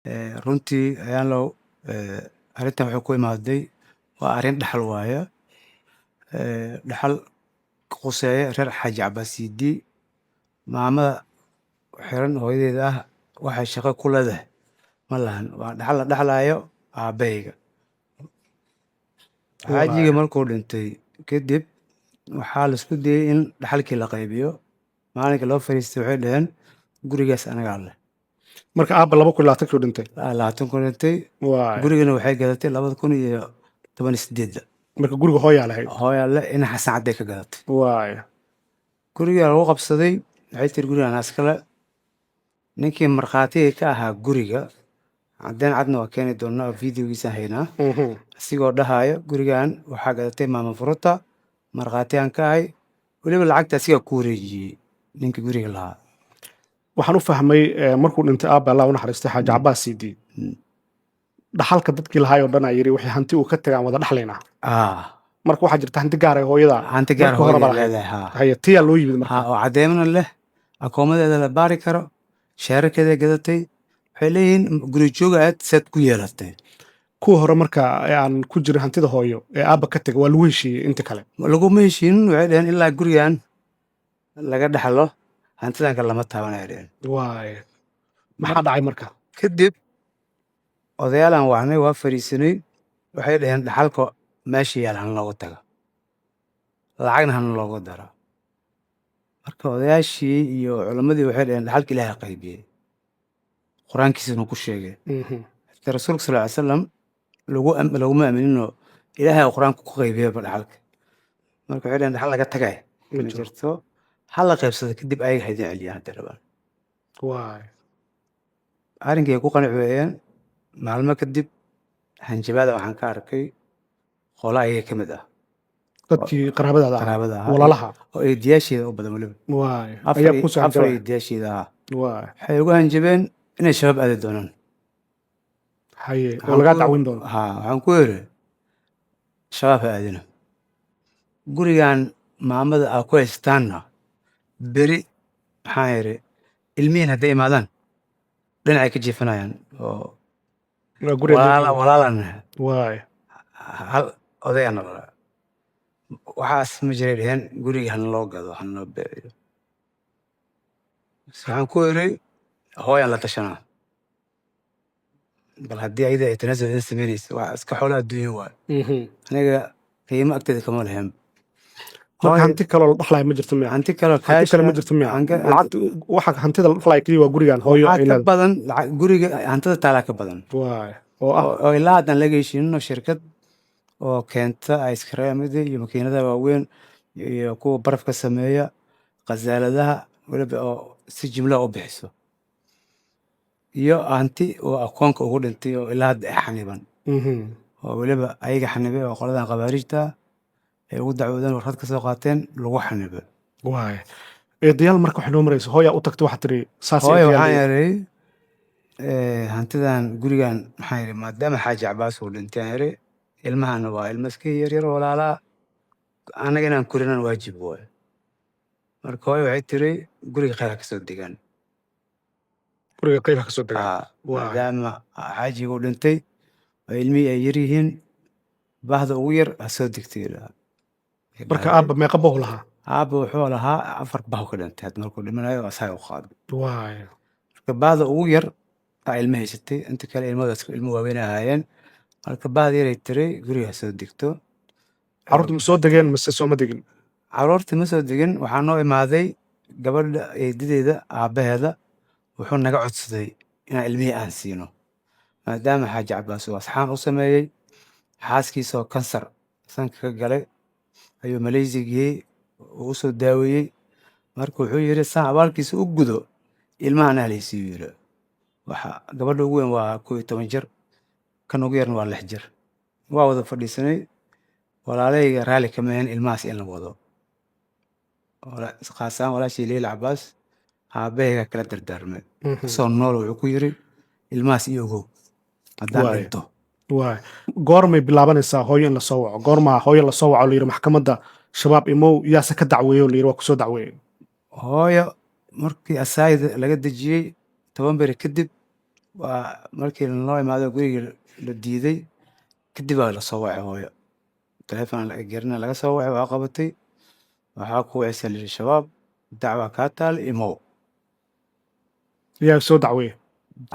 runtii ayaan low arrintan waxay ku imaaday waa arrin dhaxal waaye. Dhaxal quseeya reer Xaaji Cabbaasiidi. Maamada xiran hooyadeeda ah waxay shaqo ku leedahay ma lahan. Waa dhaxal la dhaxlaayo aabbahayga. Xaajiga markuu dhintay kadib waxaa la isku dayay in dhaxalkii la qaybiyo. Maalinka loo fariistay waxay dhaheen gurigaas anagaa leh. marka aabba 2020 dhintay. 20 dhintay. Waay. Gurigana waxay gadatay 2018. marka guriga hooyaa lahayd. hooyaa le in xasan cadday ka gadatay. waay. Guriga lagu qabsaday waxay tiri gurigan askale. Ninkii markhaatiga ka ahaa guriga caddayn cadna waa keeni doonaa videogiisa haynaa. Asigoo dhahayo gurigan waxaa gadatay maama Furuta, markhaatiyaan ka ahay, weliba lacagta asigaa ku wareejiyey ninkii guriga lahaa. waxaan u fahmay markuu dhintay aabba Allah u naxariistay Xaaji Cabbaasiidi. dhaxalka dadkii lahaay oo dhan ay yiri wixii hanti uu ka tagaan wada dhaxlaynaa. marka waxaa jirta hanti gaar ah hooyada. Hanti gaar marka horeba hooyada lahayd. leedahay. haya tiyaa loo yimid marka. oo caddeymana leh, akoomadeeda la baari karo, sheerarkeeda gadatay. Waxay leeyihiin guri jooga aad saad ku yeelatay. kuwa hore marka aan ku jirin hantida hooyo ee aabba ka tagay waa lagu heshiiyey inta kale. Laguma heshiinin. Waxay dhaheen ilaa gurigan laga dhaxlo hantidan kale lama taabanay dhaheen. waay. maxaa dhacay marka. Kadib odayaalaan wacnay waa fariisanay. Waxay dhaheen dhaxalka meesha yaal hana loogu taga, lacagna hana loogu daro. Marka odayaashii iyo culammadii waxay dhaheen dhaxalka ilaahay qaybiyey, qur-aankiisana ku sheegay. Xataa rasuulka sal ly salam laguma aaminino ilaahay qur-aanka ku qaybiyaba dhaxalka. Marka waxay dhaheen dhaxal laga tagay ma jirto, ha la qaybsado kadib ayaga haydin celiyaan hadday rabaan. waay. arrinkii ay ku qanci weeyeen. maalmo kadib hanjabaada waxaan ka arkay qola ayaga ka mid ah dadkii qaraabadaada ah. qaraabada ahaa walaalaha. oo eedayaasheeda u badan weliba waay. afar ayaa ku soo afar hanjabay. eedayaasheeda ahaa. waay. waxay ugu hanjabeen inay shabaab aadi doonaan. haye oo lagaa dacwin doono. waxaan ku yiri shabaab ha aadina, gurigan maamada aa ku haystaanna beri maxaan yiri ilmihiin hadday imaadaan dhinacay ka jiifanayaan oo waa guriga. walaalana waay. hal odayana waxaas ma jiray dheheen guriga hana loo gado hana loo beeciyo. waxaan ku iri hooyaan la tashanaa, bal haddii ayada ay tanaasul idin samaynaysa waa iska xoolo adduunya waay. aniga qiimo agteeda kama lahayn. marka hanti kaloo la dhaxlaya ma jirto miya. hanti kale hanti kale ma jirto miya. lacagta waxa hantida la dhaxlaya kaliya waa gurigan hooyo ay ka leedahay. badan guriga hantida taalaa ka badan waay. oo ah. oo ilaa haddaan laga heshiinino shirkad oo keenta ice creamada iyo makiinadaha waaweyn iyo kuwa barafka sameeya, khasaaladaha weliba oo si jimla u bixiso, iyo hanti oo akoonka ugu dhintay oo ilaa hadda xaniban oo weliba ayaga xanibay oo qoladan khawaarijta ay ugu dacwoodeen warqad ka soo qaateen lagu xanibay. waay. eedayaal marka waxay noo maraysa hooyaa u tagtay waxaa tiri saas hooyo waxaan yaray hantidan gurigan maxaan yiri maadaama Xaaji Cabbaas uu dhintay aan yiri ilmahana waa ilmo iska yaryar walaalaa anaga inaan korinaan waajib waay. marka hooyo waxay tiri guriga khayr ha ka soo degaan. guriga qayb ka soo degaa. maadaama xaajiga uu dhintay oo ilmihii ay yar yihiin baahda ugu yar ha soo degtay. marka aabba meeqa bow lahaa. aabba wuxuu lahaa 4 bah ka dhintay hadda markuu dhimanayo asaga u qaaday. waay. marka baahda ugu yar aa ilmo haysatay, inta kale ilmo waaweyn ahaayeen. marka baahda yaray tiri guriga ha soo degto. carruurta ma soo degeen mise sooma degin. carruurtii ma soo degin. waxaa noo imaaday gabadha eedadeeda aabbaheeda wuxuu naga codsaday inaan ilmihii aan siino maadaama Xaaji Cabbaas uu asxaan u sameeyey. xaaskiisoo kansar sanka ka galay ayuu Malaysia geeyey uu soo daaweeyey. marka wuxuu yiri saan abaalkiisa u gudo ilmahan ahlaysiiyu yiri. waxa gabadha ugu weyn waa 11 jir, kan ugu yarna waa 6 jir. waa wada fadhiisanay. walaalayga raali kama ahayn ilmahaas in la wado. qaasaan walaashii Leila Cabbaas aabahayga kala dardaarmay soo nool wuxuu ku yiri ilmahaas iyo ogow haddaan dhinto. waay. goormay bilaabanaysaa hooyo in la soo waco. goormaa hooyo la soo waco la yiri maxkamadda shabaab imow yaase ka dacweeyo la yiri waa ku soo dacweeyey. hooyo markii asaayida laga dejiyey 10 beri kadib waa markii lanoo imaado gurigii la diiday kadib baa lasoo wacay hooyo taleefon gerina laga soo wacay waa qabatay waxaa ku wacaysa lihi shabaab dacwaa kaa taal imow yaa soo dacweeye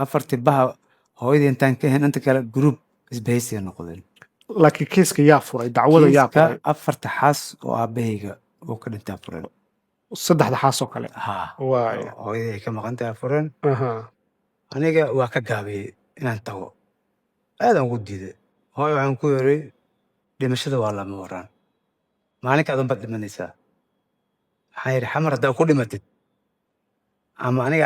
afartii baha hooyadii intaan ka ahayn inta kale gruub isbahaysiga noqdeen laakiin kiiska yaa furay dacwada yaa kiiska furay afarta xaas oo aabahayga uu ka dhintaa fureen saddexda xaas oo kale haa waaya hooyadii ay ka maqan tahay fureen aha aniga waa ka gaabiyey inaan tago aadaan ugu diiday hooyo waxaan ku yiri dhimashada waa lama waraan maalinka adan baad dhimanaysaa waxaan yidhi xamar haddaa ku dhimatid ama aniga